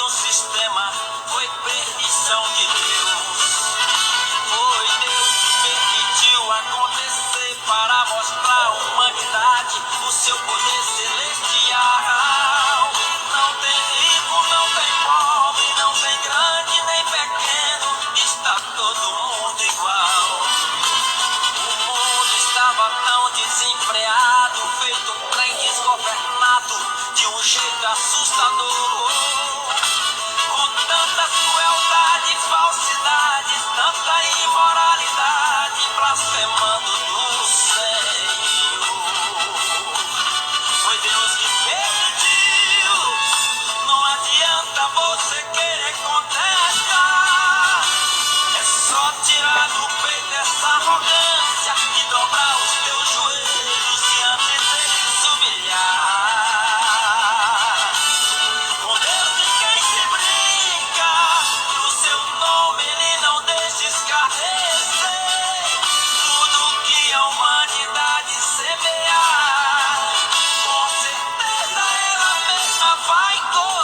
no sistema foi permissão de Deus. Foi Deus que permitiu acontecer para mostrar à humanidade o seu poder celestial. Não tem rico, não tem pobre, não tem grande nem pequeno, está todo mundo igual. O mundo estava tão desenfreado, feito um trem desgovernado, de um jeito assustador. Com tantas crueldades, falsidades, tanta imoralidade, blasfemando do Senhor. Foi Deus que permitiu, não adianta você querer contestar. É só tirar do peito essa arrogância e dobrar os teus joelhos diante dele se humilhar. Com Deus ninguém se brinca, no seu nome ele não deixa escarnecer. Tudo que a humanidade semear, com certeza ela mesma vai colher.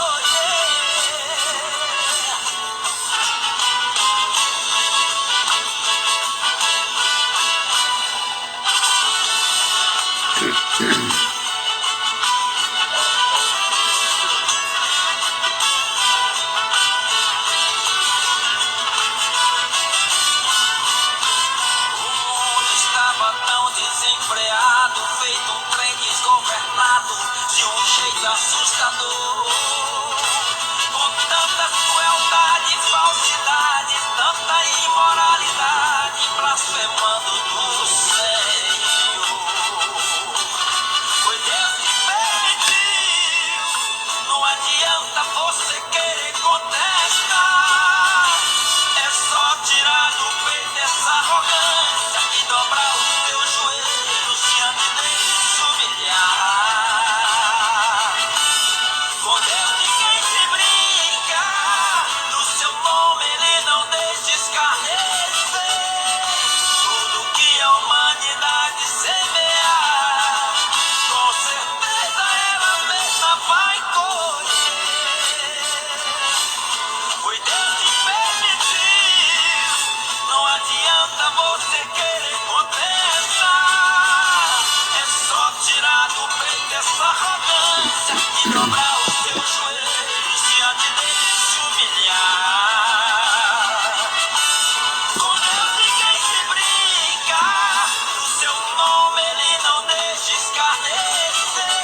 O mundo estava tão desenfreado, feito um trem desgovernado, de um jeito assustador. Com tantas crueldades, falsidades, tanta imoralidade, blasfemando do Senhor. Foi Deus que permitiu, não adianta você querer contestar. É só tirar do peito essa arrogância e dobrar os teus joelhos diante dele se humilhar. Com Deus ninguém se brinca, no seu nome ele não deixa escarnecer. Tudo que a humanidade semear, com certeza ela mesma vai colher. Foi Deus que permitiu, não adianta você querer contestar. É só tirar do peito essa arrogância e dobrar os teus joelhos diante dele se humilhar. Com Deus ninguém se brinca, no seu nome ele não deixa escarnecer.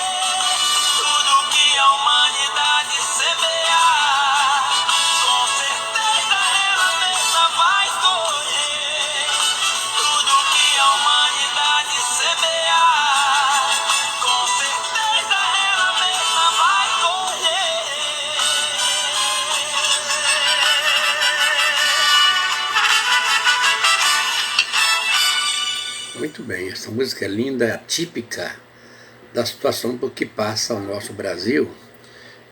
Tudo que a humanidade semear, com certeza ela mesma vai colher. Tudo que a humanidade semear, com certeza ela mesma vai colher. Muito bem, essa música é linda, é típica da situação por que passa o nosso Brasil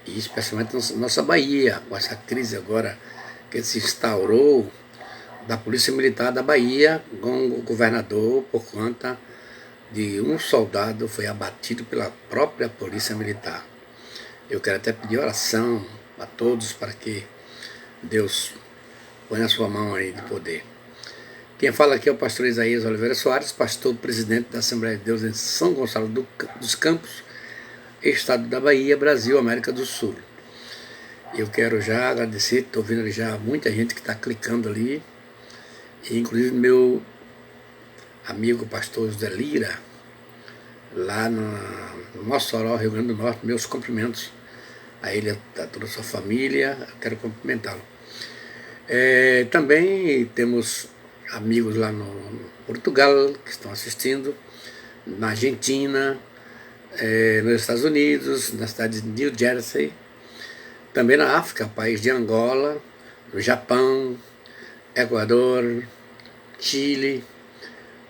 e especialmente nossa Bahia, com essa crise agora que se instaurou da Polícia Militar da Bahia com o governador por conta de um soldado foi abatido pela própria Polícia Militar. Eu quero até pedir oração a todos para que Deus ponha a sua mão aí de poder. Quem fala aqui é o pastor Isaías Oliveira Soares, pastor presidente da Assembleia de Deus em São Gonçalo dos Campos, estado da Bahia, Brasil, América do Sul. Eu quero já agradecer, estou vendo ali já muita gente que está clicando ali, inclusive meu amigo pastor José Lira, lá no Mossoró, Rio Grande do Norte, meus cumprimentos a ele, a toda a sua família, eu quero cumprimentá-lo. Também temos amigos lá no Portugal que estão assistindo, na Argentina, nos Estados Unidos, na cidade de New Jersey, também na África, país de Angola, no Japão, Equador, Chile.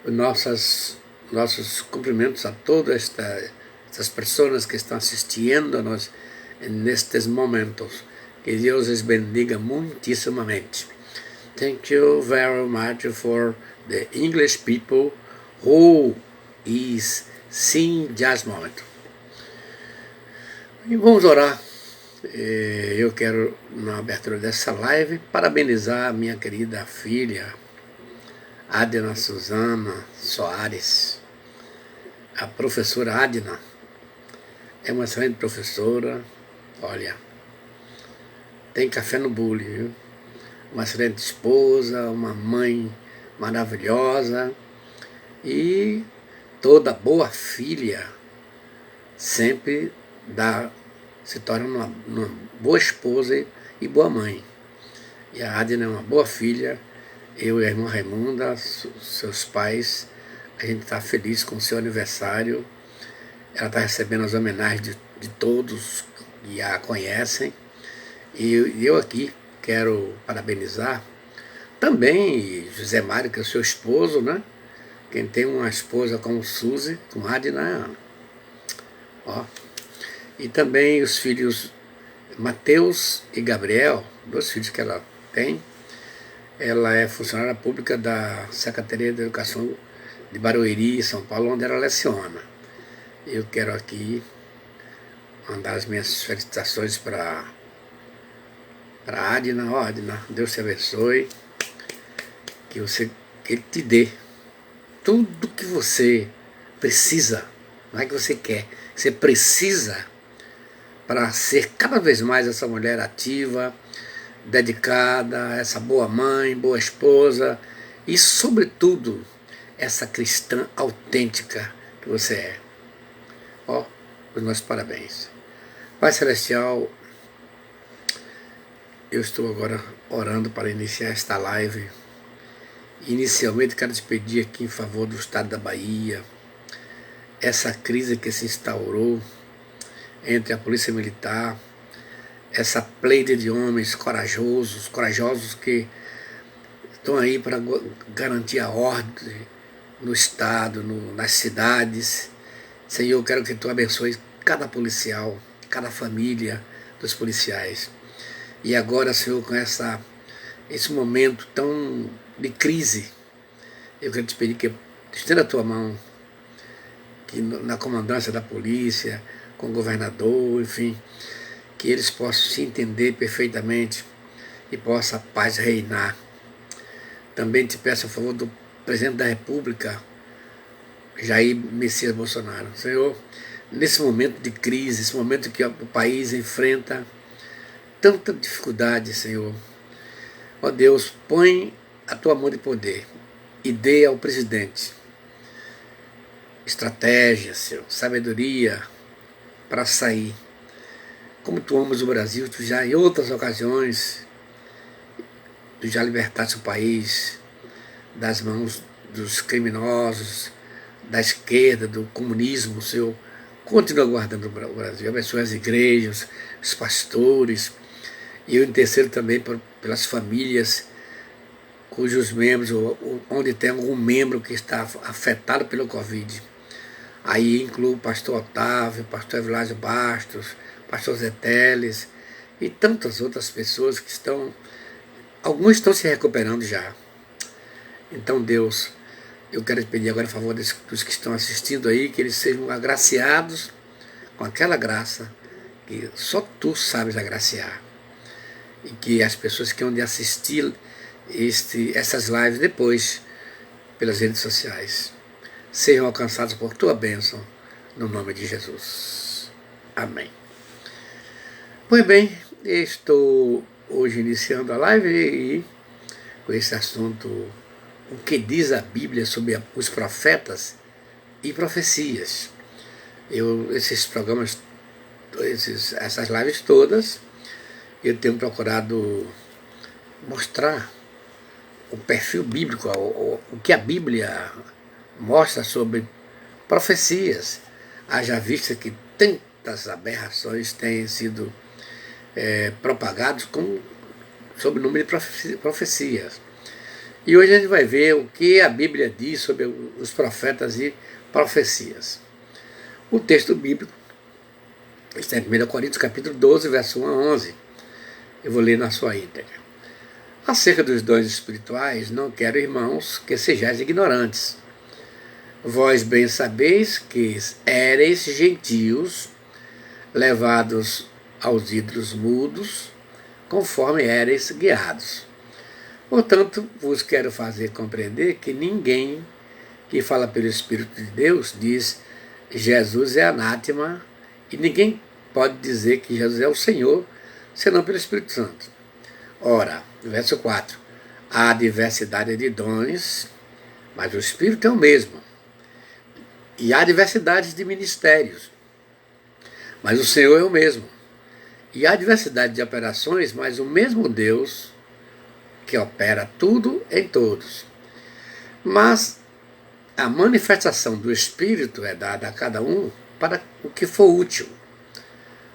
Nossos cumprimentos a todas estas pessoas que estão assistindo a nós nestes momentos. Que Deus os bendiga muitíssimamente. Thank you very much for the English people who is seeing just moment. E vamos orar Eu quero, na abertura dessa live, parabenizar a minha querida filha, Adna Suzana Soares. A professora Adna é uma excelente professora, olha, tem café no bule, viu? Uma excelente esposa, uma mãe maravilhosa e toda boa filha sempre se torna uma boa esposa e boa mãe. E a Adna é uma boa filha, eu e a irmã Raimunda, seus pais, a gente está feliz com o seu aniversário. Ela está recebendo as homenagens de todos que a conhecem. E eu aqui quero parabenizar também José Mário, que é o seu esposo, né? Quem tem uma esposa como Suzy, com Adna, ó. E também os filhos Mateus e Gabriel, 2 filhos que ela tem. Ela é funcionária pública da Secretaria de Educação de Barueri, São Paulo, onde ela leciona. Eu quero aqui mandar as minhas felicitações para Adna. Ó, Adna, Deus te abençoe, que Ele te dê tudo que você precisa, não é que você quer, você precisa para ser cada vez mais essa mulher ativa, dedicada, essa boa mãe, boa esposa e, sobretudo, essa cristã autêntica que você é. Ó, os meus parabéns. Pai Celestial, eu estou agora orando para iniciar esta live. Inicialmente quero te pedir aqui em favor do estado da Bahia, essa crise que se instaurou entre a Polícia Militar, essa pleide de homens corajosos que estão aí para garantir a ordem no estado, nas cidades. Senhor, eu quero que Tu abençoe cada policial, cada família dos policiais. E agora, Senhor, com esse momento tão de crise, eu quero te pedir que estenda a Tua mão, que na comandância da polícia, com o governador, enfim, que eles possam se entender perfeitamente e possa a paz reinar. Também te peço a favor do presidente da República, Jair Messias Bolsonaro. Senhor, nesse momento de crise, esse momento que o país enfrenta tanta dificuldade, Senhor, ó Deus, põe a Tua mão de poder e dê ao presidente estratégia, Senhor, sabedoria para sair. Como Tu amas o Brasil, Tu já em outras ocasiões, Tu já libertaste o país das mãos dos criminosos, da esquerda, do comunismo, Senhor. Continua guardando o Brasil, abençoe as igrejas, os pastores, e eu intercedo também pelas famílias cujos membros, onde tem algum membro que está afetado pelo Covid. Aí incluo o pastor Otávio, o pastor Evilásio Bastos, o pastor Zé Teles e tantas outras pessoas que alguns estão se recuperando já. Então, Deus, eu quero te pedir agora em favor dos que estão assistindo aí, que eles sejam agraciados com aquela graça que só Tu sabes agraciar. E que as pessoas que hão de assistir essas lives depois, pelas redes sociais, sejam alcançados por Tua bênção, no nome de Jesus. Amém. Pois bem, estou hoje iniciando a live e com esse assunto, o que diz a Bíblia sobre os profetas e profecias. Esses programas, essas lives todas, eu tenho procurado mostrar o perfil bíblico, o que a Bíblia mostra sobre profecias. Haja vista que tantas aberrações têm sido propagadas sobre o número de profecias. E hoje a gente vai ver o que a Bíblia diz sobre os profetas e profecias. O texto bíblico está em 1 Coríntios capítulo 12, verso 1 a 11. Eu vou ler na sua íntegra. Acerca dos dons espirituais, não quero, irmãos, que sejais ignorantes. Vós bem sabeis que éreis gentios, levados aos ídolos mudos, conforme éreis guiados. Portanto, vos quero fazer compreender que ninguém que fala pelo Espírito de Deus diz Jesus é anátema, e ninguém pode dizer que Jesus é o Senhor, senão pelo Espírito Santo. Ora, verso 4, há diversidade de dons, mas o Espírito é o mesmo. E há diversidade de ministérios, mas o Senhor é o mesmo. E há diversidade de operações, mas o mesmo Deus que opera tudo em todos. Mas a manifestação do Espírito é dada a cada um para o que for útil.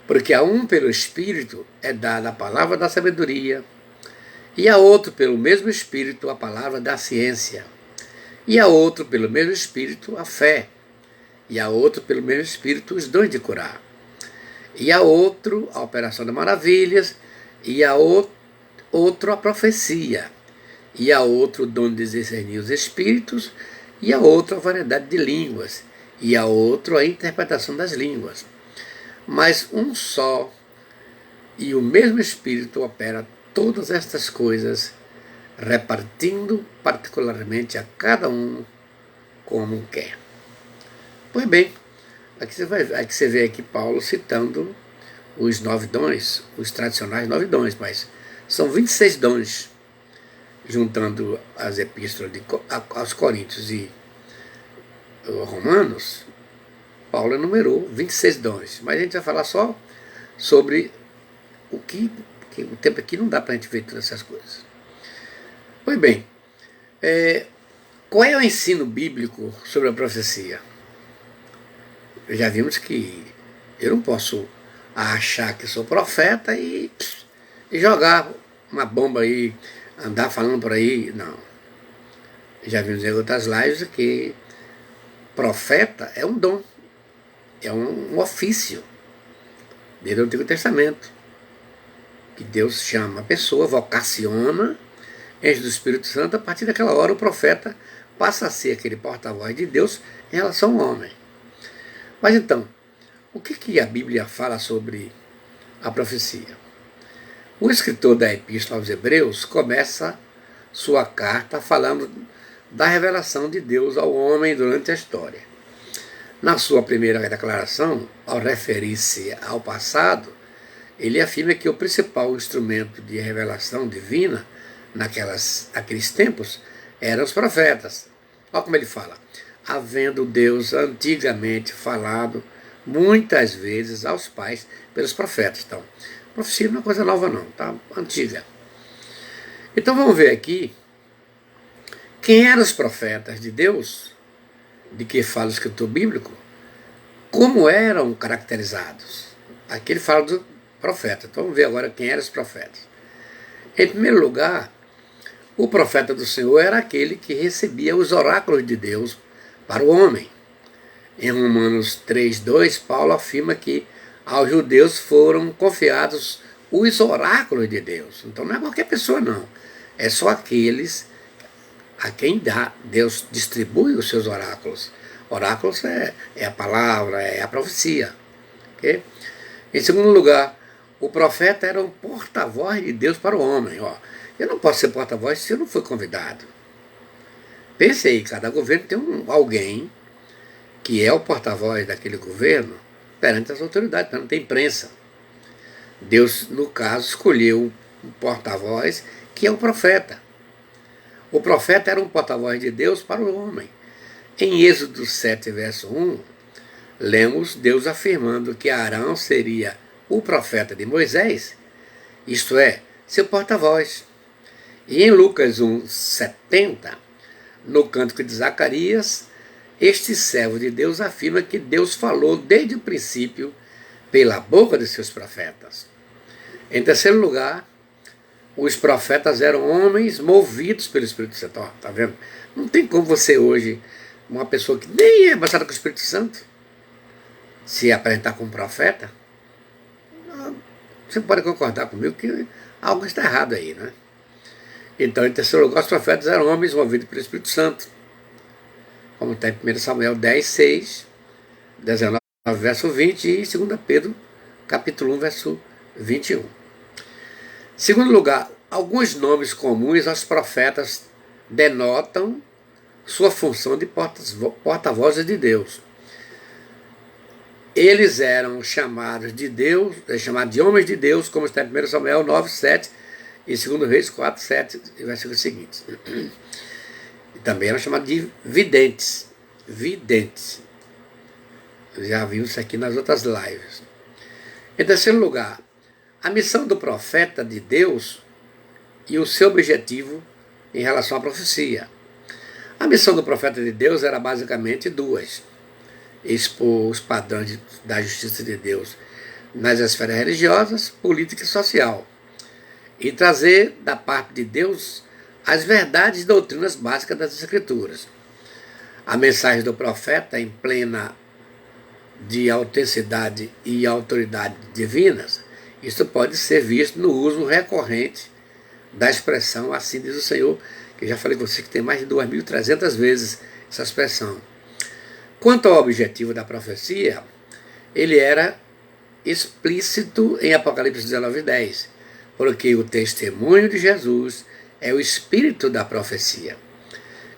Porque a um pelo Espírito é dada a palavra da sabedoria, e a outro pelo mesmo Espírito a palavra da ciência, e a outro pelo mesmo Espírito a fé, e a outro pelo mesmo Espírito os dons de curar, e a outro a operação de maravilhas, e a outro a profecia, e a outro o dom de discernir os espíritos, e a outro a variedade de línguas, e a outro a interpretação das línguas. Mas um só e o mesmo Espírito opera todas estas coisas, repartindo particularmente a cada um como quer. Pois bem, aqui você vê aqui Paulo citando os 9 dons, os tradicionais 9 dons, mas são 26 dons, juntando as epístolas aos Coríntios e Romanos. Paulo enumerou 26 dons, mas a gente vai falar só sobre o que o tempo aqui não dá para a gente ver todas essas coisas. Pois bem, qual é o ensino bíblico sobre a profecia? Já vimos que eu não posso achar que sou profeta e jogar uma bomba aí, andar falando por aí, não. Já vimos em outras lives que profeta é um dom, é um ofício desde o Antigo Testamento, que Deus chama a pessoa, vocaciona, enche do Espírito Santo. A partir daquela hora o profeta passa a ser aquele porta-voz de Deus em relação ao homem. Mas então, o que a Bíblia fala sobre a profecia? O escritor da Epístola aos Hebreus começa sua carta falando da revelação de Deus ao homem durante a história. Na sua primeira declaração, ao referir-se ao passado, ele afirma que o principal instrumento de revelação divina naqueles tempos eram os profetas. Olha como ele fala: havendo Deus antigamente falado muitas vezes aos pais pelos profetas. Então, profecia não é coisa nova não, tá? Antiga. Então vamos ver aqui quem eram os profetas de Deus, de que fala o escritor bíblico, como eram caracterizados. Aqui ele fala do profeta. Então vamos ver agora quem eram os profetas. Em primeiro lugar, o profeta do Senhor era aquele que recebia os oráculos de Deus para o homem. Em Romanos 3:2, Paulo afirma que aos judeus foram confiados os oráculos de Deus. Então não é qualquer pessoa não, é só aqueles a quem Deus distribui os seus oráculos. Oráculos é a palavra, é a profecia. Okay? Em segundo lugar, o profeta era um porta-voz de Deus para o homem. Eu não posso ser porta-voz se eu não for convidado. Pense aí, cada governo tem alguém que é o porta-voz daquele governo perante as autoridades, perante a imprensa. Deus, no caso, escolheu um porta-voz que é o profeta. O profeta era um porta-voz de Deus para o homem. Em Êxodo 7, verso 1, lemos Deus afirmando que Arão seria o profeta de Moisés, isto é, seu porta-voz. E em Lucas 1:70, no cântico de Zacarias, este servo de Deus afirma que Deus falou desde o princípio pela boca de seus profetas. Em terceiro lugar, os profetas eram homens movidos pelo Espírito Santo. Tá vendo? Não tem como você hoje, uma pessoa que nem é batizada com o Espírito Santo, se apresentar como profeta. Você pode concordar comigo que algo está errado aí, né? Então, em terceiro lugar, os profetas eram homens movidos pelo Espírito Santo, como está em 1 Samuel 10:6, 19, verso 20, e 2 Pedro, capítulo 1, verso 21. Segundo lugar, alguns nomes comuns aos profetas denotam sua função de porta-vozes de Deus. Eles eram chamados de Deus, chamados de homens de Deus, como está em 1 Samuel 9, 7 e 2 Reis 4, 7, e versículos seguintes. E também eram chamados de videntes. Videntes. Já vimos isso aqui nas outras lives. Em terceiro lugar, a missão do profeta de Deus e o seu objetivo em relação à profecia. A missão do profeta de Deus era basicamente duas: expor os padrões da justiça de Deus nas esferas religiosas, política e social, e trazer da parte de Deus as verdades e doutrinas básicas das Escrituras. A mensagem do profeta, em plena de autenticidade e autoridade divinas, isso pode ser visto no uso recorrente da expressão "assim diz o Senhor", que eu já falei com você que tem mais de 2.300 vezes essa expressão. Quanto ao objetivo da profecia, ele era explícito em Apocalipse 19:10, porque o testemunho de Jesus é o espírito da profecia.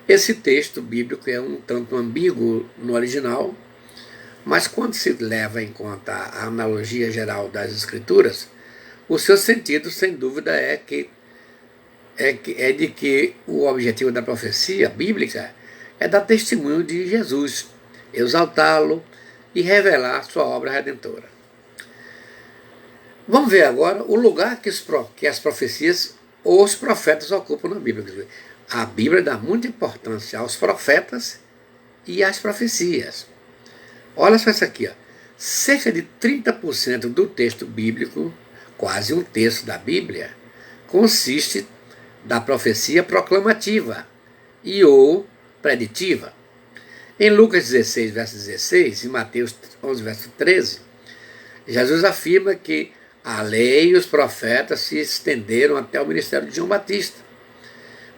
Esse texto bíblico é um tanto ambíguo no original, mas quando se leva em conta a analogia geral das Escrituras, o seu sentido, sem dúvida, é de que o objetivo da profecia bíblica é dar testemunho de Jesus, exaltá-lo e revelar sua obra redentora. Vamos ver agora o lugar que as profecias ou os profetas ocupam na Bíblia. A Bíblia dá muita importância aos profetas e às profecias. Olha só isso aqui, ó. Cerca de 30% do texto bíblico, quase um terço da Bíblia, consiste da profecia proclamativa e ou preditiva. Em Lucas 16, verso 16, e Mateus 11, verso 13, Jesus afirma que a lei e os profetas se estenderam até o ministério de João Batista.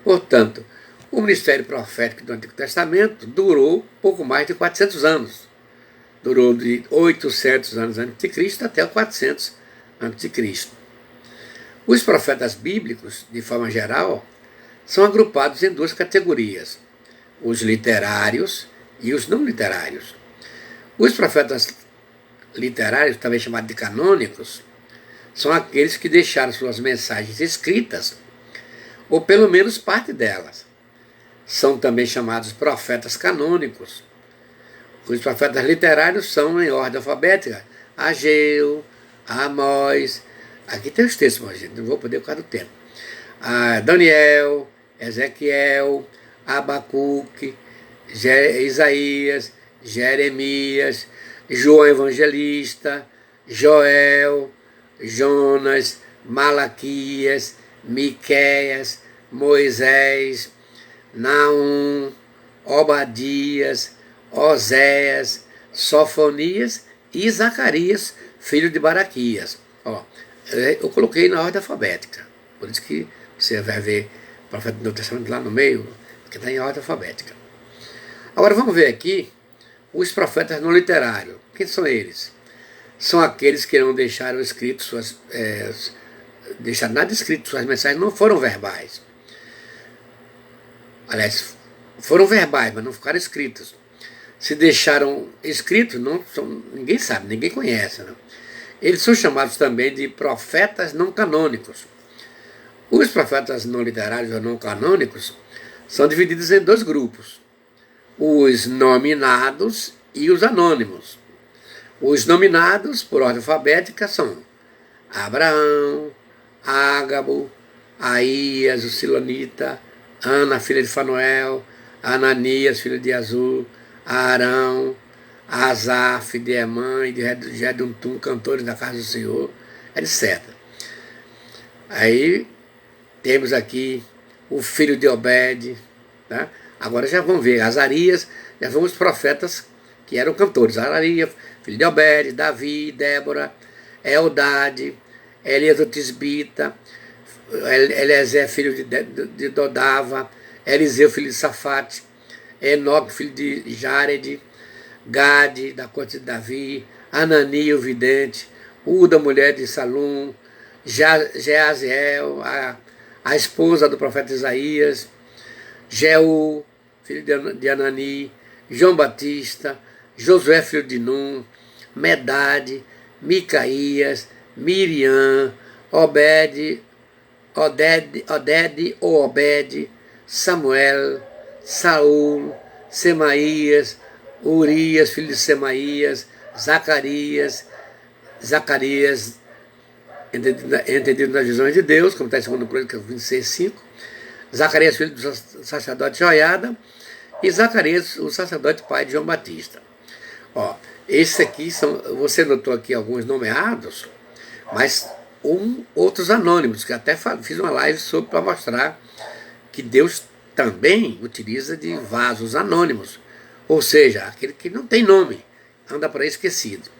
Portanto, o ministério profético do Antigo Testamento durou pouco mais de 400 anos. Durou de 800 anos antes de Cristo até 400 antes de Cristo. Os profetas bíblicos, de forma geral, são agrupados em duas categorias: os literários e os não literários. Os profetas literários, também chamados de canônicos, são aqueles que deixaram suas mensagens escritas, ou pelo menos parte delas. São também chamados profetas canônicos. Os profetas literários são em ordem alfabética: Ageu, Amós, aqui tem os textos, mas gente, não vou poder por causa do tempo. Daniel, Ezequiel, Abacuque, Isaías, Jeremias, João Evangelista, Joel, Jonas, Malaquias, Miqueias, Moisés, Naum, Obadias, Oséias, Sofonias e Zacarias, filho de Baraquias. Eu coloquei na ordem alfabética, por isso que você vai ver o profeta do Novo Testamento lá no meio, que está em ordem alfabética. Agora vamos ver aqui os profetas não literários. Quem são eles? São aqueles que não deixaram escrito deixaram nada escrito, suas mensagens não foram verbais. Aliás, foram verbais, mas não ficaram escritas. Se deixaram escritos, ninguém sabe, ninguém conhece. Não. Eles são chamados também de profetas não canônicos. Os profetas não literários ou não canônicos são divididos em dois grupos: os nominados e os anônimos. Os nominados, por ordem alfabética, são Abraão, Ágabo, Aías, o Silonita, Ana, filha de Fanuel, Ananias, filho de Azur, Arão, Asaf, de Emã e de Jeduntum, cantores da casa do Senhor, etc. Aí temos aqui o filho de Obed. Tá? Agora já vamos ver, Azarias, já vamos os profetas que eram cantores: Azarias, filho de Obed, Davi, Débora, Eldade, Elias o Tisbita, Eliezer, filho de Dodava, Eliseu, filho de Safate, Enoque, filho de Jared, Gade, da corte de Davi, Anani, o vidente, Uda, mulher de Salum, Jeaziel, a esposa do profeta Isaías, Jeú, filho de Anani, João Batista, Josué, filho de Num, Medade, Micaías, Miriam, Obed, Samuel, Saul, Semaías, Urias, filho de Semaías, Zacarias, entendido nas visões de Deus, como está em 2 Crônicas 26:5, Zacarias, filho do sacerdote Joiada, e Zacarias, o sacerdote pai de João Batista. Ó, esses aqui são, você notou aqui alguns nomeados, mas outros anônimos, que até fiz uma live sobre para mostrar que Deus também utiliza de vasos anônimos, ou seja, aquele que não tem nome, anda por aí esquecido.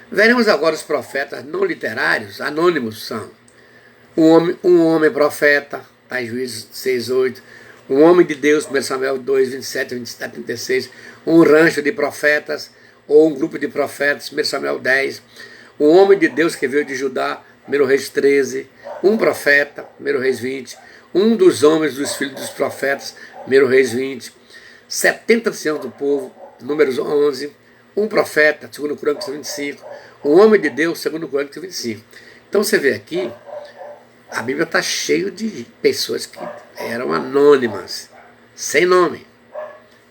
Veremos agora os profetas não literários. Anônimos são um homem profeta, está em Juízes 6:8, um homem de Deus, 1 Samuel 2, 27, 27, 36, um rancho de profetas, ou um grupo de profetas, 1 Samuel 10, um homem de Deus que veio de Judá, 1 Reis 13, um profeta, 1 Reis 20, um dos homens dos filhos dos profetas, 1 Reis 20, 70 anciãos do povo, Números 11, um profeta, 2 Crônicas 25, um homem de Deus, 2 Crônicas 25. Então você vê aqui, a Bíblia está cheia de pessoas que eram anônimas, sem nome.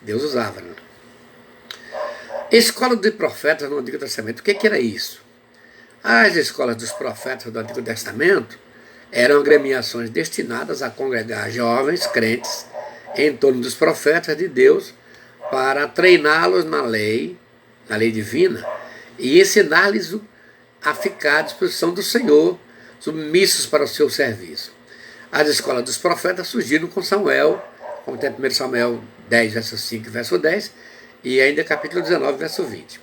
Deus usava, né? Escola de profetas no Antigo Testamento, o que era isso? As escolas dos profetas do Antigo Testamento eram agremiações destinadas a congregar jovens crentes em torno dos profetas de Deus para treiná-los na lei divina, e ensinar-lhes a ficar à disposição do Senhor, submissos para o seu serviço. As escolas dos profetas surgiram com Samuel, como tem 1 Samuel 10, verso 5 e verso 10, e ainda capítulo 19, verso 20.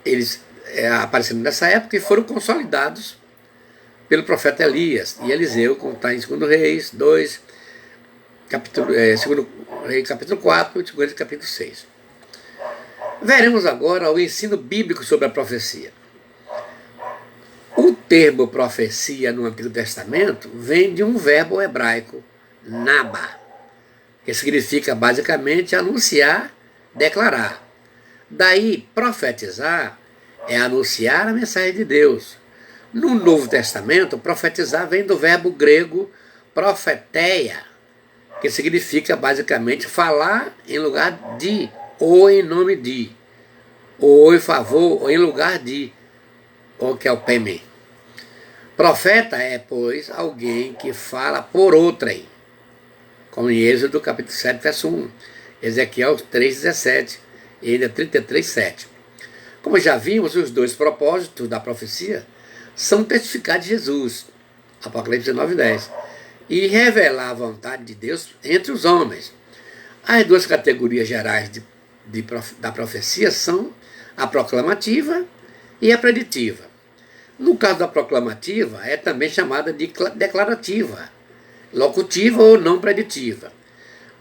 Eles apareceram nessa época e foram consolidados pelo profeta Elias e Eliseu, como está em 2 Reis 2, 2 Reis capítulo 4 e 2 Reis capítulo 6. Veremos agora o ensino bíblico sobre a profecia. O termo profecia no Antigo Testamento vem de um verbo hebraico, naba, que significa basicamente anunciar, declarar. Daí, profetizar é anunciar a mensagem de Deus. No Novo Testamento, profetizar vem do verbo grego profeteia, que significa basicamente falar em lugar de, ou em nome de, ou em favor, ou em lugar de, ou que é o peme. Profeta é, pois, alguém que fala por outrem, como em Êxodo capítulo 7, verso 1, Ezequiel 3:17 e ainda 33:7. Como já vimos, os dois propósitos da profecia são testificar de Jesus, Apocalipse 9:10, e revelar a vontade de Deus entre os homens. As duas categorias gerais da profecia são a proclamativa e a preditiva. No caso da proclamativa, é também chamada de declarativa, locutiva ou não preditiva.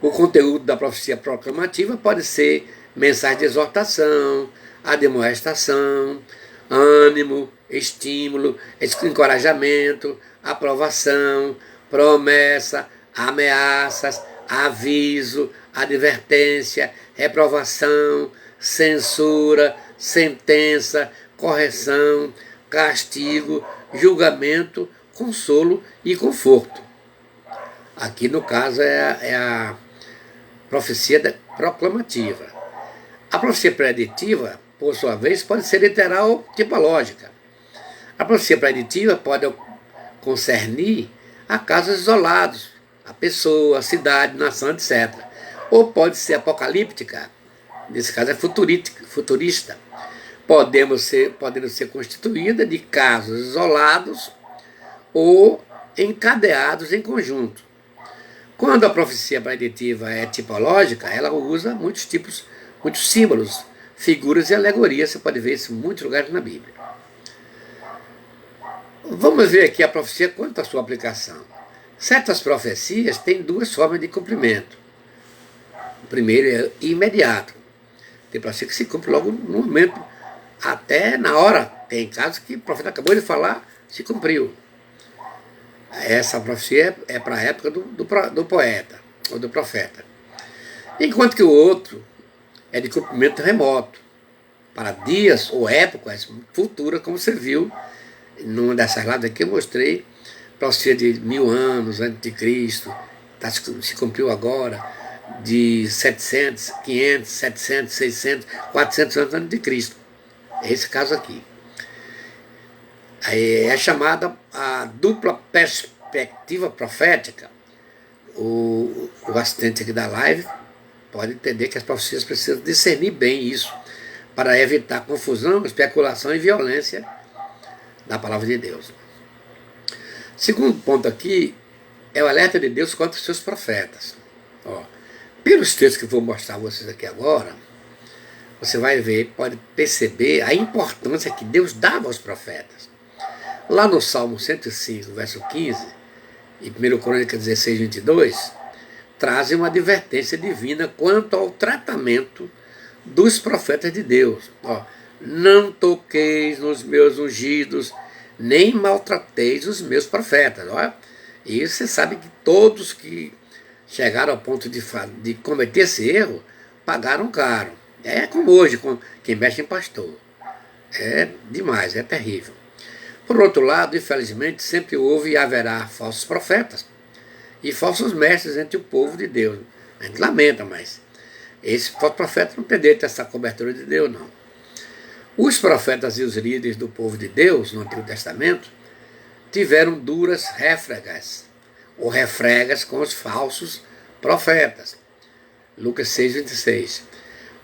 O conteúdo da profecia proclamativa pode ser mensagem de exortação, admoestação, ânimo, estímulo, encorajamento, aprovação, promessa, ameaças, aviso, advertência, reprovação, censura, sentença, correção, castigo, julgamento, consolo e conforto. Aqui no caso é a profecia proclamativa. A profecia preditiva, por sua vez, pode ser literal ou tipológica. A profecia preditiva pode concernir a casos isolados, a pessoa, a cidade, nação, etc. Ou pode ser apocalíptica, nesse caso é futurista, podendo ser constituída de casos isolados ou encadeados em conjunto. Quando a profecia preditiva é tipológica, ela usa muitos símbolos, figuras e alegorias. Você pode ver isso em muitos lugares na Bíblia. Vamos ver aqui a profecia quanto à sua aplicação. Certas profecias têm duas formas de cumprimento. O primeiro é imediato. Tem profecia que se cumpre logo no momento, até na hora Tem casos que o profeta acabou de falar, se cumpriu. Essa profecia é para a época do poeta, ou do profeta. Enquanto que o outro é de cumprimento remoto, para dias ou épocas futuras, como você viu numa dessas lives aqui, eu mostrei profecia de 1000 anos antes de Cristo, se cumpriu agora, de 700, 500, 700, 600, 400 anos antes de Cristo. É esse caso aqui. É chamada a dupla perspectiva profética. O assistente aqui da live pode entender que as profecias precisam discernir bem isso, para evitar confusão, especulação e violência da palavra de Deus. Segundo ponto aqui é o alerta de Deus contra os seus profetas. Pelos textos que eu vou mostrar a vocês aqui agora, você vai ver, pode perceber a importância que Deus dava aos profetas. Lá no Salmo 105, verso 15, e 1 Crônicas 16, 22, trazem uma advertência divina quanto ao tratamento dos profetas de Deus. Não toqueis nos meus ungidos, nem maltrateis os meus profetas. E você sabe que todos que chegaram ao ponto de cometer esse erro, pagaram caro. É como hoje, com quem mexe em pastor. É demais, é terrível. Por outro lado, infelizmente, sempre houve e haverá falsos profetas e falsos mestres entre o povo de Deus. A gente lamenta, mas esse falso profeta não tem direito a essa cobertura de Deus, não. Os profetas e os líderes do povo de Deus, no Antigo Testamento, tiveram duras réfragas, ou refregas com os falsos profetas. Lucas 6, 26.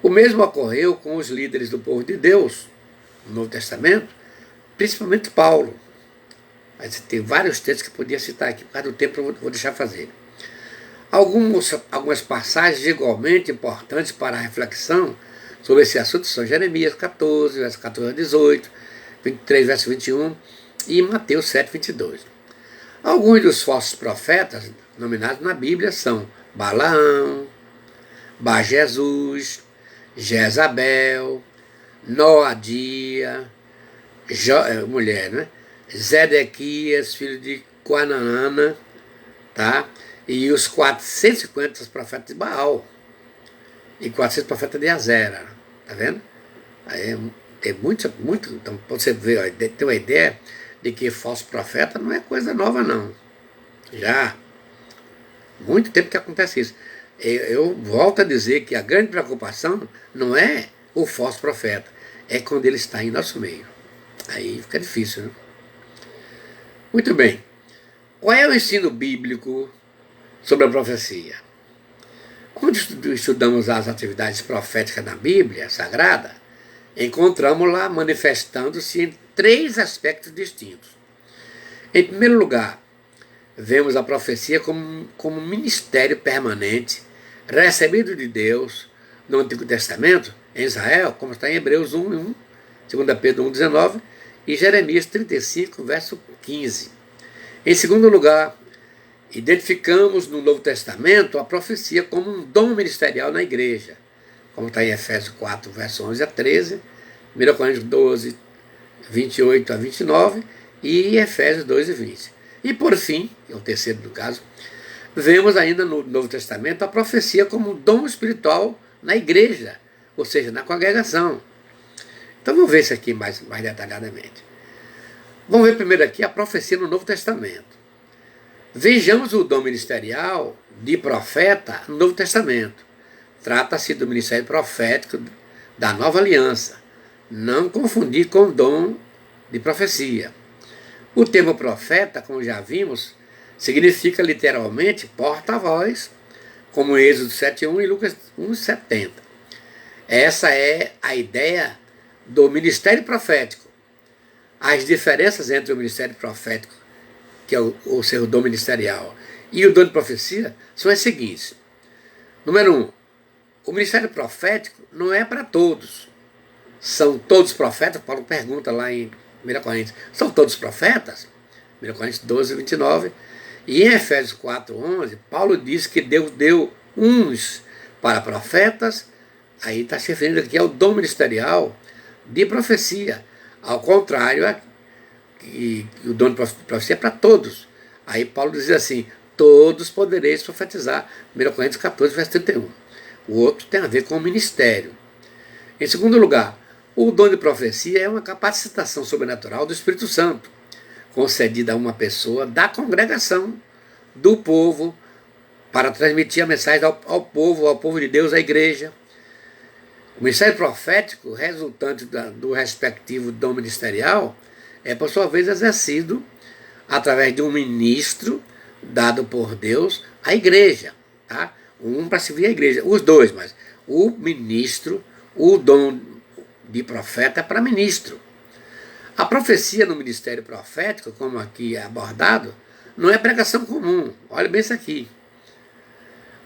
O mesmo ocorreu com os líderes do povo de Deus, no Novo Testamento, principalmente Paulo. Mas tem vários textos que eu podia citar aqui, por causa do tempo eu vou deixar fazer. Algumas passagens igualmente importantes para a reflexão sobre esse assunto são Jeremias 14, verso 14 a 18, 23, verso 21 e Mateus 7, 22. Alguns dos falsos profetas nominados na Bíblia são Balaão, Bar-Jesus, Jezabel, Noadia, mulher, né? Zedequias, filho de Quanaana, tá? E os 450 profetas de Baal e 400 profetas de Azera, tá vendo? Aí tem muito, então você ver, tem uma ideia de que falso profeta não é coisa nova, não. Já muito tempo que acontece isso. Eu volto a dizer que a grande preocupação não é o falso profeta, é quando ele está em nosso meio. Aí fica difícil, né? Muito bem. Qual é o ensino bíblico sobre a profecia? Quando estudamos as atividades proféticas na Bíblia Sagrada, encontramos lá manifestando-se em 3 aspectos distintos. Em primeiro lugar, vemos a profecia como ministério permanente, recebido de Deus no Antigo Testamento, em Israel, como está em Hebreus 1:1, 2 Pedro 1:19 e Jeremias 35, verso 15. Em segundo lugar, identificamos no Novo Testamento a profecia como um dom ministerial na igreja, como está em Efésios 4, verso 11 a 13, 1 Coríntios 12, 28 a 29 e Efésios 2 e 20. E por fim, é o terceiro do caso, vemos ainda no Novo Testamento a profecia como um dom espiritual na igreja, ou seja, na congregação. Então vamos ver isso aqui mais detalhadamente. Vamos ver primeiro aqui a profecia no Novo Testamento. Vejamos o dom ministerial de profeta no Novo Testamento. Trata-se do ministério profético da Nova Aliança. Não confundir com o dom de profecia. O termo profeta, como já vimos, significa literalmente porta-voz, como em Êxodo 7:1 e Lucas 1:70. Essa é a ideia do ministério profético. As diferenças entre o ministério profético, que é o seu dom ministerial, e o dom de profecia são as seguintes. Número 1, o ministério profético não é para todos. São todos profetas? Paulo pergunta lá em 1 Coríntios, são todos profetas? 1 Coríntios 12, 29. E em Efésios 4, 11, Paulo diz que Deus deu uns para profetas, aí está se referindo aqui ao dom ministerial de profecia, Ao contrário, que o dom de profecia é para todos. Aí Paulo dizia assim, todos podereis profetizar, 1 Coríntios 14, verso 31. O outro tem a ver com o ministério. Em segundo lugar, o dom de profecia é uma capacitação sobrenatural do Espírito Santo, concedida a uma pessoa da congregação, do povo, para transmitir a mensagem ao povo de Deus, à igreja. O ministério profético, resultante do respectivo dom ministerial, é por sua vez exercido através de um ministro dado por Deus à igreja. Tá? Um para servir a igreja, os dois, mas o ministro, o dom de profeta é para ministro. A profecia no ministério profético, como aqui é abordado, não é pregação comum. Olha bem isso aqui.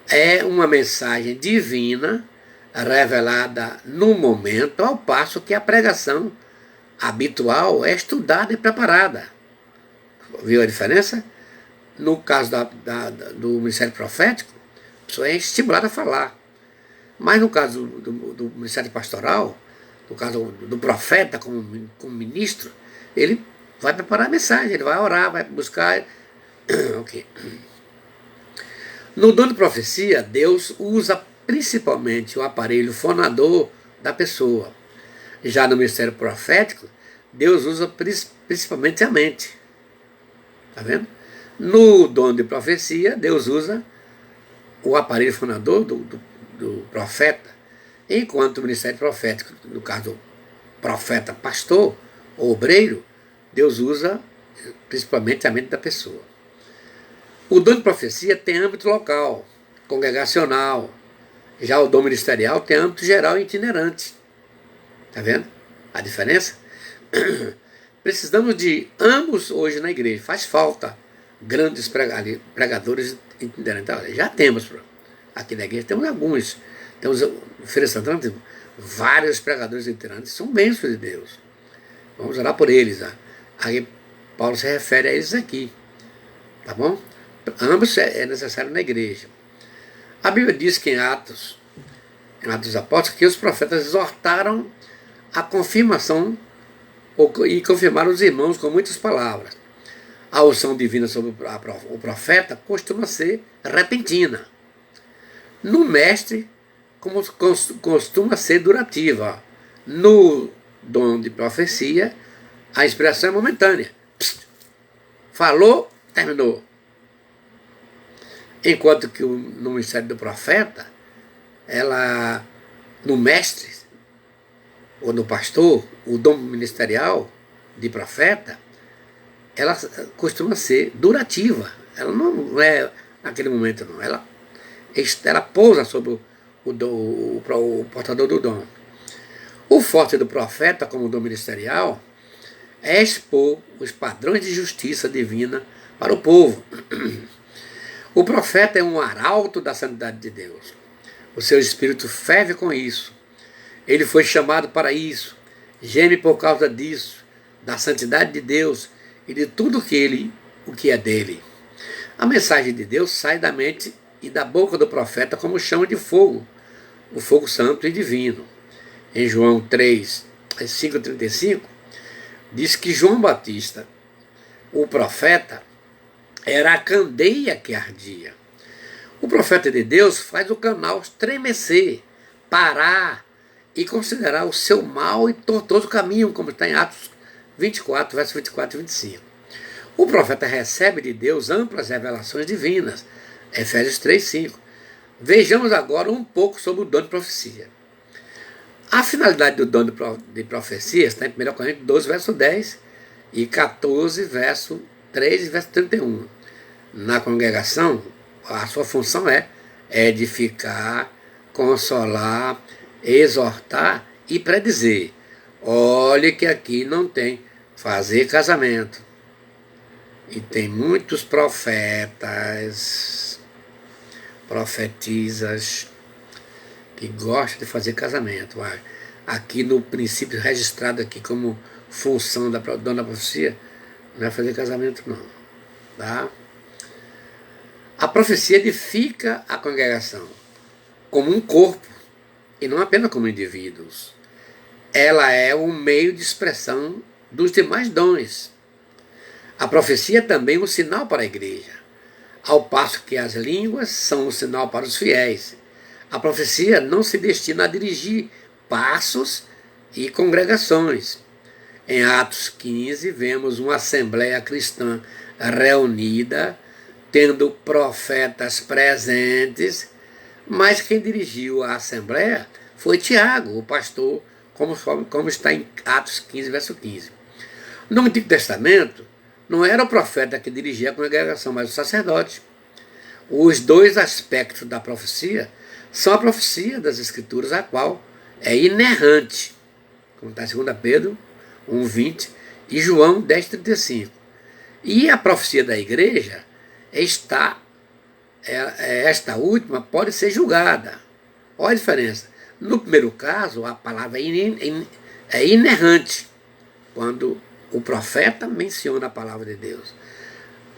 É uma mensagem divina revelada no momento, ao passo que a pregação habitual é estudada e preparada. Viu a diferença? No caso do ministério profético, a pessoa é estimulada a falar. Mas no caso do ministério pastoral, no caso do profeta como ministro, ele vai preparar a mensagem, ele vai orar, vai buscar. Ok. No dom de profecia, Deus usa principalmente o aparelho fonador da pessoa. Já no ministério profético, Deus usa principalmente a mente. Está vendo? No dom de profecia, Deus usa o aparelho fonador do profeta, enquanto o ministério profético, no caso profeta, pastor ou obreiro, Deus usa principalmente a mente da pessoa. O dom de profecia tem âmbito local, congregacional. Já o dom ministerial tem âmbito geral e itinerante. Está vendo a diferença? Precisamos de ambos hoje na igreja. Faz falta grandes pregadores itinerantes. Já temos. Aqui na igreja temos alguns. Temos no Feira Santana, temos vários pregadores itinerantes. São bênçãos de Deus. Vamos orar por eles. Aí Paulo se refere a eles aqui. Tá bom? Ambos é necessário na igreja. A Bíblia diz que em Atos dos Apóstolos, que os profetas exortaram a confirmação e confirmaram os irmãos com muitas palavras. A unção divina sobre o profeta costuma ser repentina. No mestre, costuma ser durativa. No dom de profecia, a inspiração é momentânea. Falou, terminou. Enquanto que no ministério do profeta, no mestre, ou no pastor, o dom ministerial de profeta, ela costuma ser durativa. Ela não é naquele momento, não. Ela pousa sobre o portador do dom. O forte do profeta, como dom ministerial, é expor os padrões de justiça divina para o povo. O profeta é um arauto da santidade de Deus. O seu espírito ferve com isso. Ele foi chamado para isso. Geme por causa disso, da santidade de Deus e de tudo o que é dele. A mensagem de Deus sai da mente e da boca do profeta como chama de fogo, o fogo santo e divino. Em João 3, 5:35, diz que João Batista, o profeta, era a candeia que ardia. O profeta de Deus faz o canal estremecer, parar e considerar o seu mau e tortuoso caminho, como está em Atos 24, versos 24 e 25. O profeta recebe de Deus amplas revelações divinas, Efésios 3, 5. Vejamos agora um pouco sobre o dom de profecia. A finalidade do dom de profecia está em 1 Coríntios 12, verso 10 e 14, verso 3 e verso 31. Na congregação, a sua função é edificar, consolar, exortar e predizer. Olhe que aqui não tem fazer casamento. E tem muitos profetas, profetisas, que gostam de fazer casamento. Aqui no princípio registrado aqui como função da dona profecia, não é fazer casamento não. Tá? A profecia edifica a congregação como um corpo e não apenas como indivíduos. Ela é um meio de expressão dos demais dons. A profecia é também um sinal para a igreja, ao passo que as línguas são um sinal para os fiéis. A profecia não se destina a dirigir passos e congregações. Em Atos 15, vemos uma assembleia cristã reunida, tendo profetas presentes, mas quem dirigiu a assembleia foi Tiago, o pastor, como está em Atos 15, verso 15. No Antigo Testamento, não era o profeta que dirigia a congregação, mas o sacerdote. Os dois aspectos da profecia são a profecia das Escrituras, a qual é inerrante, como está em 2 Pedro 1,20 e João 10,35. E a profecia da igreja esta última pode ser julgada. Olha a diferença. No primeiro caso, a palavra é inerrante, quando o profeta menciona a palavra de Deus.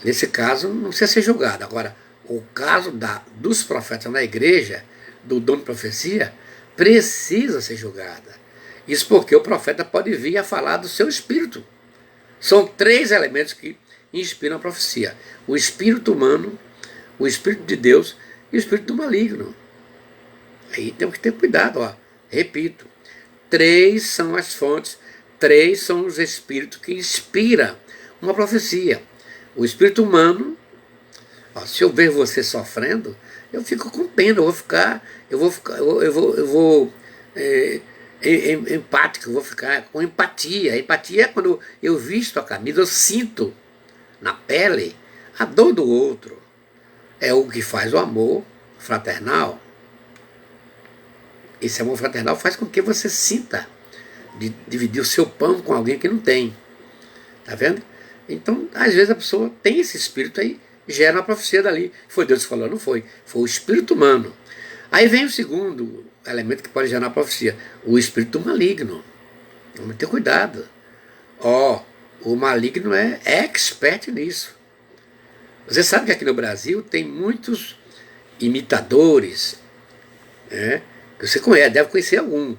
Nesse caso, não precisa ser julgado. Agora, o caso dos profetas na igreja, do dom de profecia, precisa ser julgada. Isso porque o profeta pode vir a falar do seu espírito. São 3 elementos que inspiram a profecia: o espírito humano, o espírito de Deus e o espírito do maligno. Aí temos que ter cuidado, ó. Repito, 3 são as fontes, 3 são os espíritos que inspiram uma profecia. O espírito humano, ó, se eu ver você sofrendo, eu fico com pena, eu vou empático, eu vou ficar com empatia. Empatia é quando eu visto a camisa, eu sinto na pele a dor do outro. É o que faz o amor fraternal. Esse amor fraternal faz com que você sinta de dividir o seu pão com alguém que não tem. Tá vendo? Então, às vezes a pessoa tem esse espírito aí, gera uma profecia dali. Foi Deus que falou, não foi. Foi o espírito humano. Aí vem o segundo elemento que pode gerar a profecia: o espírito maligno. Vamos ter cuidado. O maligno é expert nisso. Você sabe que aqui no Brasil tem muitos imitadores, né? Você deve conhecer algum.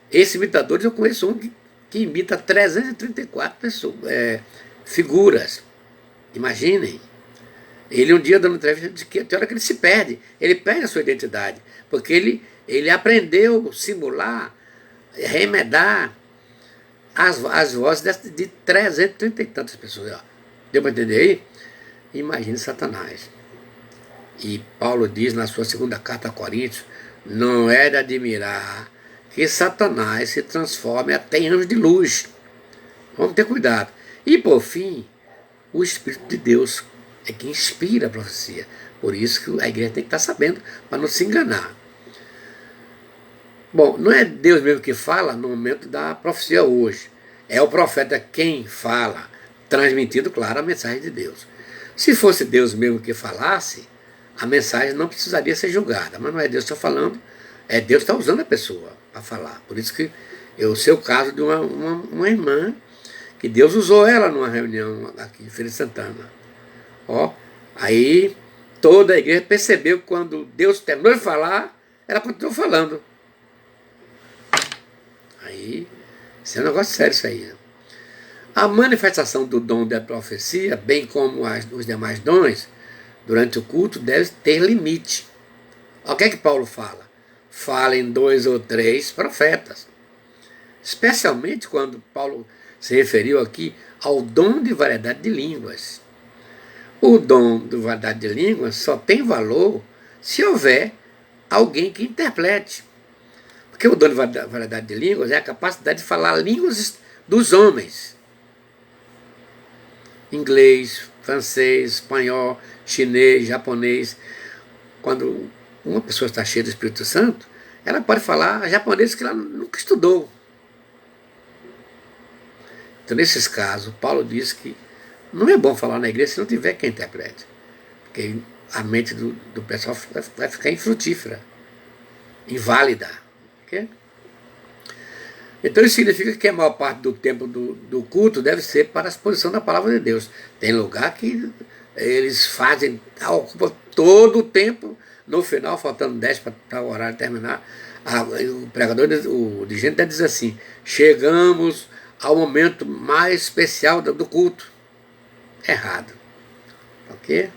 Esses imitadores, eu conheço um que imita 334 pessoas, figuras. Imaginem. Ele um dia dando entrevista disse que tem hora que ele se perde. Ele perde a sua identidade. Porque ele aprendeu a simular, remedar as vozes de 330 e tantas pessoas. Ó. Deu para entender aí? Imagine Satanás. E Paulo diz na sua segunda carta a Coríntios: não é de admirar que Satanás se transforme até em anjo de luz. Vamos ter cuidado. E por fim, o Espírito de Deus é que inspira a profecia. Por isso que a igreja tem que estar sabendo, para não se enganar. Bom, não é Deus mesmo que fala no momento da profecia hoje. É o profeta quem fala, transmitindo, claro, a mensagem de Deus. Se fosse Deus mesmo que falasse, a mensagem não precisaria ser julgada. Mas não é Deus que está falando, é Deus que está usando a pessoa para falar. Por isso que eu sei o caso de uma irmã, que Deus usou ela numa reunião aqui em Feira de Santana. Aí toda a igreja percebeu que quando Deus terminou de falar, ela continuou falando. Aí, isso é um negócio sério isso aí. A manifestação do dom da profecia, bem como os demais dons, durante o culto, deve ter limite. O que é que Paulo fala? Fala em 2 ou 3 profetas. Especialmente quando Paulo se referiu aqui ao dom de variedade de línguas. O dom de variedade de línguas só tem valor se houver alguém que interprete. Porque o dom de variedade de línguas é a capacidade de falar línguas dos homens. Inglês, francês, espanhol, chinês, japonês. Quando uma pessoa está cheia do Espírito Santo, ela pode falar japonês que ela nunca estudou. Então, nesses casos, Paulo diz que não é bom falar na igreja se não tiver quem interprete. Porque a mente do pessoal vai ficar infrutífera, inválida. Okay? Então isso significa que a maior parte do tempo do culto deve ser para a exposição da palavra de Deus. Tem lugar que eles ocupam todo o tempo, no final, faltando 10 para o horário terminar, o pregador, o dirigente diz assim: chegamos ao momento mais especial do culto. Errado. Ok?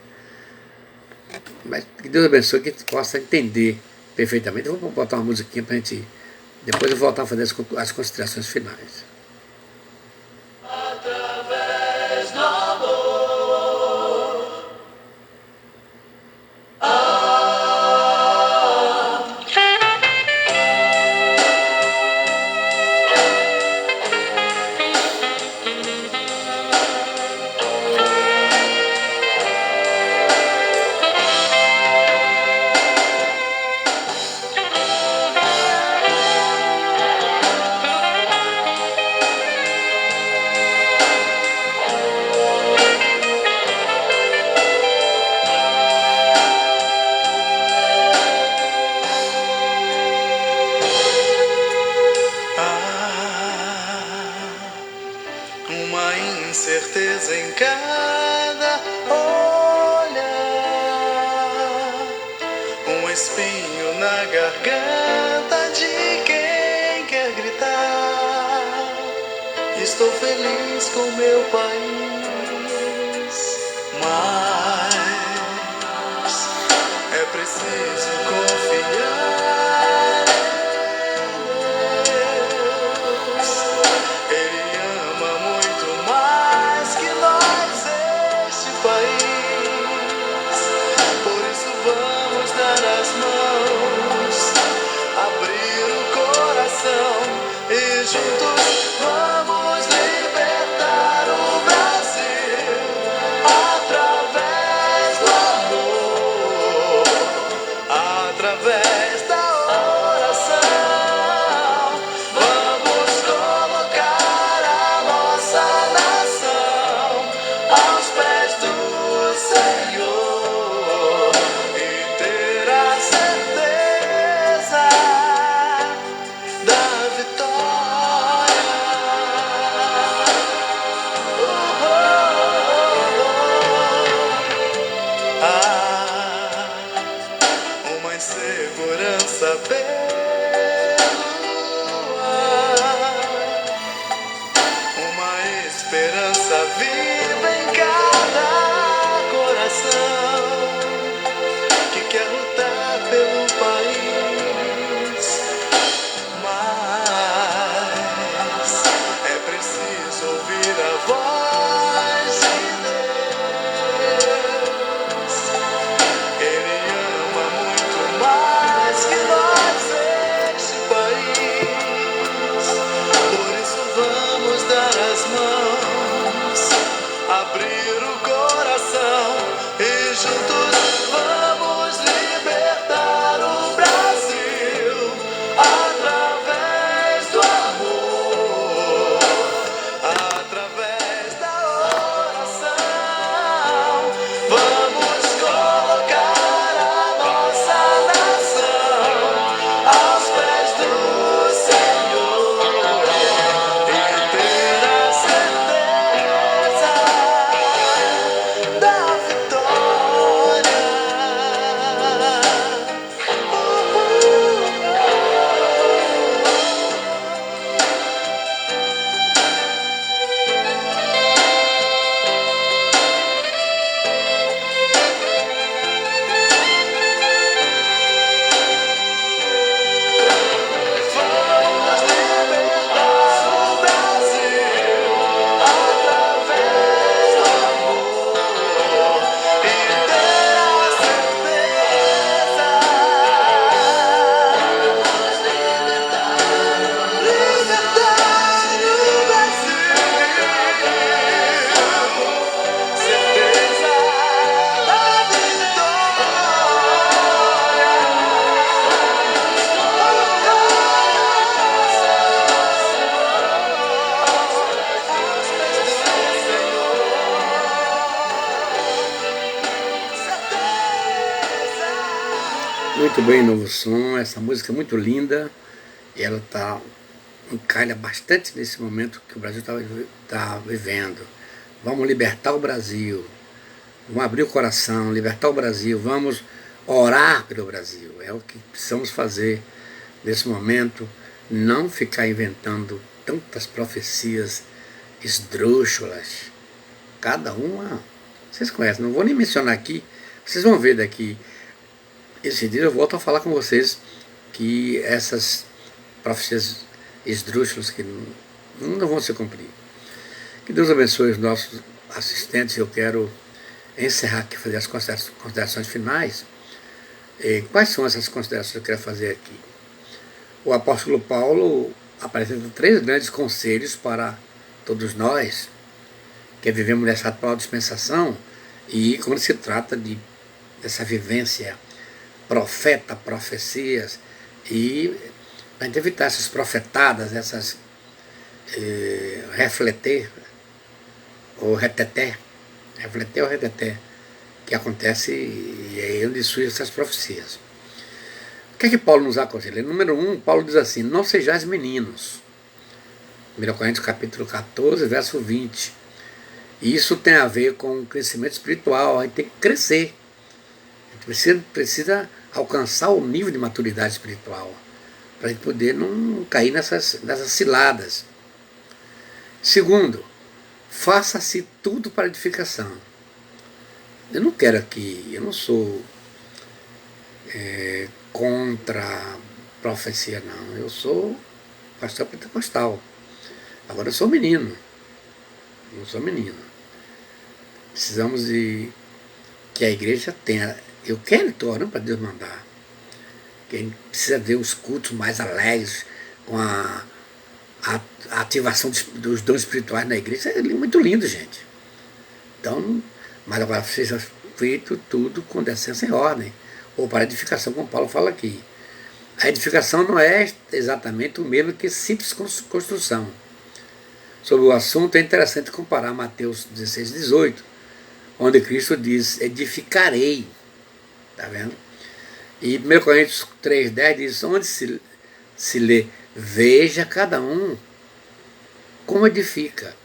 Mas que Deus abençoe, que a gente possa entender perfeitamente. Eu vou botar uma musiquinha para a gente. Depois eu voltar a fazer as considerações finais. Através do amor. Uma incerteza em cada olhar, um espinho na garganta de quem quer gritar. Estou feliz com meu país, mas é preciso confiar em Deus. Ele ama muito mais que nós este país. Por isso vamos dar as mãos, abrir o coração e juntos vamos libertar o Brasil através do amor, através da oração. Vamos colocar a nossa nação aos pés do Senhor e ter a certeza da vitória. Uma insegurança pelo ar, uma esperança viva em cada coração que quer lutar pelo país. Mas é preciso ouvir a voz de Deus. Ele ama muito mais que nós este país. Por isso vamos dar as mãos, abrir o coração e juntos vamos libertar o Brasil através do amor, através da oração. Vamos colocar a nossa nação aos pés do Senhor e ter a certeza da vitória. Vamos libertar o Brasil através do amor e ter a certeza. Vamos libertar o Brasil, certeza da Muito bem, Novo Som. Essa música é muito linda e ela encalha bastante nesse momento que o Brasil está vivendo. Vamos libertar o Brasil. Vamos abrir o coração, libertar o Brasil. Vamos orar pelo Brasil. É o que precisamos fazer nesse momento. Não ficar inventando tantas profecias esdrúxulas, cada uma, vocês conhecem, não vou nem mencionar aqui, vocês vão ver daqui. Esse dia eu volto a falar com vocês que essas profecias esdrúxulas que não vão se cumprir. Que Deus abençoe os nossos assistentes. Eu quero encerrar aqui, fazer as considerações finais. Quais são essas considerações que eu quero fazer aqui? O apóstolo Paulo apresenta 3 grandes conselhos para todos nós que vivemos nessa atual dispensação, e quando se trata dessa vivência profeta, profecias, e a gente evitar essas profetadas, essas refletir ou reteté, que acontece e é onde surgem essas profecias. O que é que Paulo nos aconselha? Número 1, Paulo diz assim: não sejais meninos. 1 Coríntios capítulo 14, verso 20. E isso tem a ver com o crescimento espiritual. A gente tem que crescer. A gente precisa alcançar o nível de maturidade espiritual para a gente poder não cair nessas ciladas. Segundo, faça-se tudo para edificação. Eu não quero aqui, eu não sou contra a profecia, não. Eu sou pastor pentecostal. Agora eu sou menino. Não sou menino. Precisamos de que a igreja tenha. Eu quero, estou orando para Deus mandar. Que a gente precisa ver os cultos mais alegres, com a ativação dos dons espirituais na igreja. Isso é muito lindo, gente. Então, mas agora seja feito tudo com decência e ordem, ou para edificação, como Paulo fala aqui. A edificação não é exatamente o mesmo que simples construção. Sobre o assunto é interessante comparar Mateus 16, 18, onde Cristo diz: edificarei. Está vendo? E 1 Coríntios 3, 10 diz: onde se lê, veja cada um como edifica.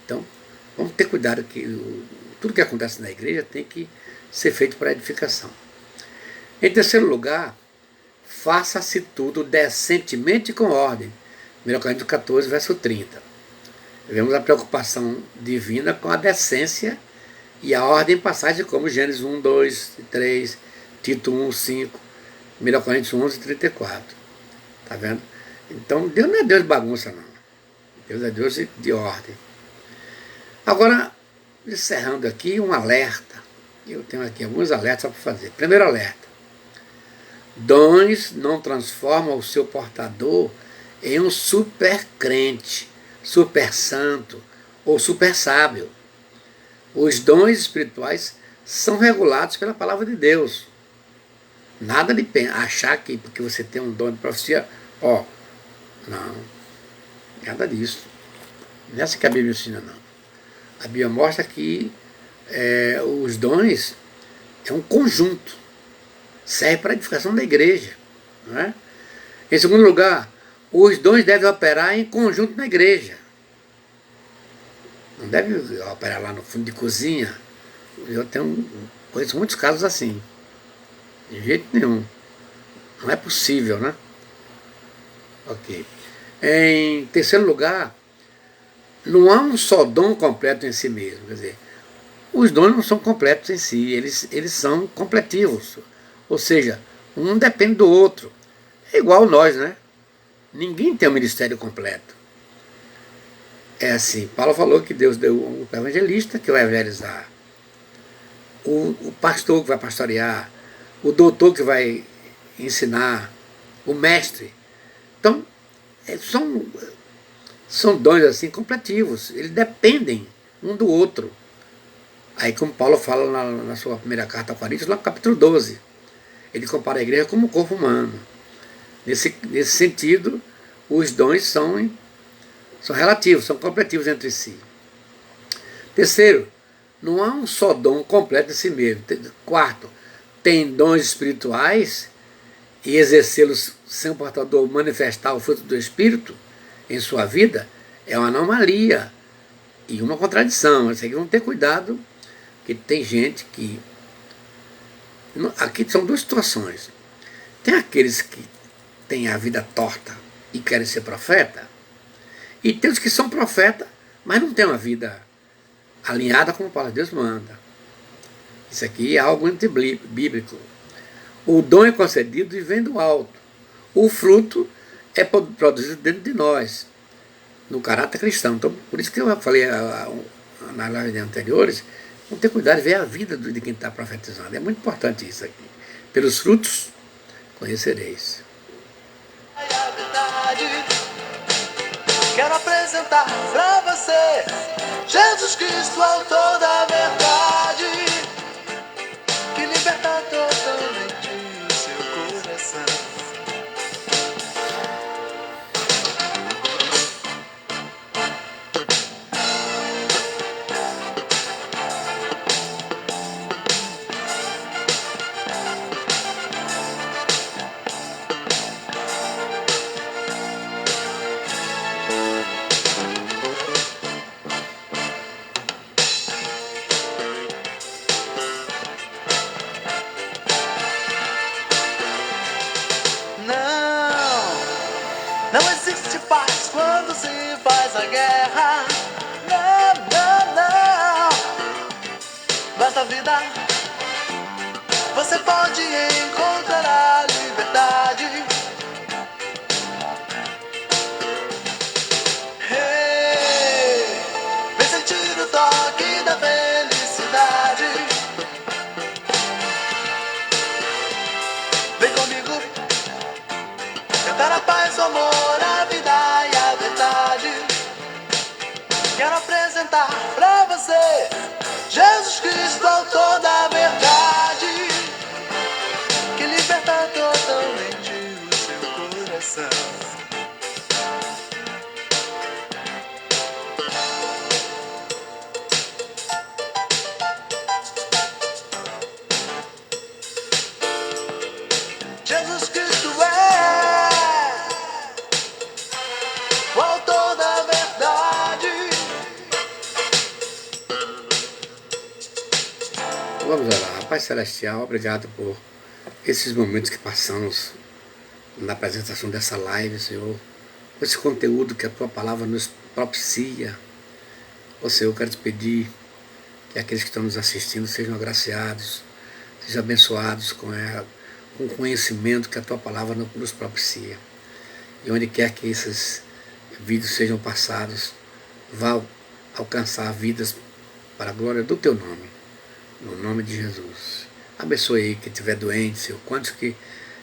Então, vamos ter cuidado que tudo que acontece na igreja tem que ser feito para edificação. Em terceiro lugar, faça-se tudo decentemente e com ordem. 1 Coríntios 14, verso 30. Vemos a preocupação divina com a decência e a ordem em passagem, como Gênesis 1, 2, 3, Tito 1, 5, 1 Coríntios 11, 34. Está vendo? Então, Deus não é Deus de bagunça, não. Deus é Deus de ordem. Agora, encerrando aqui, um alerta. Eu tenho aqui alguns alertas para fazer. Primeiro alerta: dons não transformam o seu portador em um super crente, super santo ou super sábio. Os dons espirituais são regulados pela palavra de Deus. Nada de achar que porque você tem um dom de profecia, não, nada disso. Não é assim que a Bíblia ensina, não. A Bíblia mostra que os dons é um conjunto, serve para a edificação da igreja. Não é? Em segundo lugar, os dons devem operar em conjunto na igreja. Não deve operar lá no fundo de cozinha. Eu conheço muitos casos assim. De jeito nenhum. Não é possível, né? Ok. Em terceiro lugar, não há um só dom completo em si mesmo. Quer dizer, os dons não são completos em si, eles são completivos. Ou seja, um depende do outro. É igual nós, né? Ninguém tem um ministério completo. É assim, Paulo falou que Deus deu o evangelista, que vai evangelizar, o pastor que vai pastorear, o doutor que vai ensinar, o mestre. Então, são dons assim completivos, eles dependem um do outro. Aí, como Paulo fala na sua primeira carta a Coríntios, lá no capítulo 12, ele compara a igreja como um corpo humano. Nesse sentido, os dons são relativos, são completivos entre si. Terceiro, não há um só dom completo em si mesmo. Quarto, tem dons espirituais e exercê-los sem o portador manifestar o fruto do Espírito em sua vida é uma anomalia e uma contradição. Isso aqui vamos ter cuidado, porque tem gente que... Aqui são duas situações. Tem aqueles que têm a vida torta e querem ser profeta, E tem os que são profetas, mas não tem uma vida alinhada com a palavra de Deus manda. Isso aqui é algo antibíblico. O dom é concedido e vem do alto. O fruto é produzido dentro de nós, no caráter cristão. Então, por isso que eu falei nas lives anteriores, vamos ter cuidado de ver a vida de quem está profetizando. É muito importante isso aqui. Pelos frutos conhecereis. Quero apresentar pra você Jesus Cristo, autor da verdade, que liberta totalmente o seu coração. Não existe paz quando se faz a guerra. Não, não, não. Basta vida. Você pode encontrar a liberdade. Hey, vem sentir o toque da felicidade. Vem comigo. Cantar a paz, o amor, a vida e a verdade. Quero apresentar pra você Jesus Cristo, autor da verdade, que liberta totalmente o seu coração. Jesus Cristo é o autor da verdade. Vamos orar. Pai Celestial, obrigado por esses momentos que passamos na apresentação dessa live, Senhor. Por esse conteúdo que a Tua Palavra nos propicia. Ó Senhor, eu quero te pedir que aqueles que estão nos assistindo sejam agraciados, sejam abençoados com o conhecimento que a Tua Palavra nos propicia. E onde quer que esses vídeos sejam passados, vá alcançar vidas para a glória do Teu nome. No nome de Jesus. Abençoe aí quem estiver doente, Senhor. Quantos que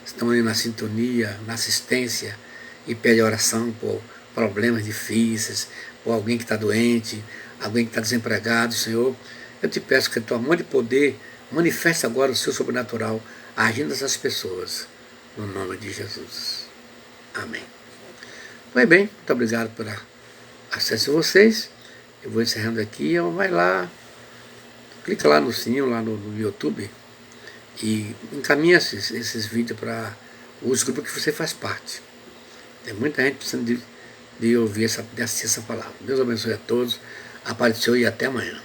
estão aí na sintonia, na assistência e pede oração por problemas difíceis, por alguém que está doente, alguém que está desempregado, Senhor. Eu te peço que a Tua mão de poder manifeste agora o Seu sobrenatural agindo essas pessoas. No nome de Jesus. Amém. Pois bem, muito obrigado por acesso a vocês. Eu vou encerrando aqui. Vai lá. Clica lá no sininho, lá no YouTube, e encaminha esses vídeos para os grupos que você faz parte. Tem muita gente precisando de ouvir, de assistir essa palavra. Deus abençoe a todos. A paz do Senhor e até amanhã.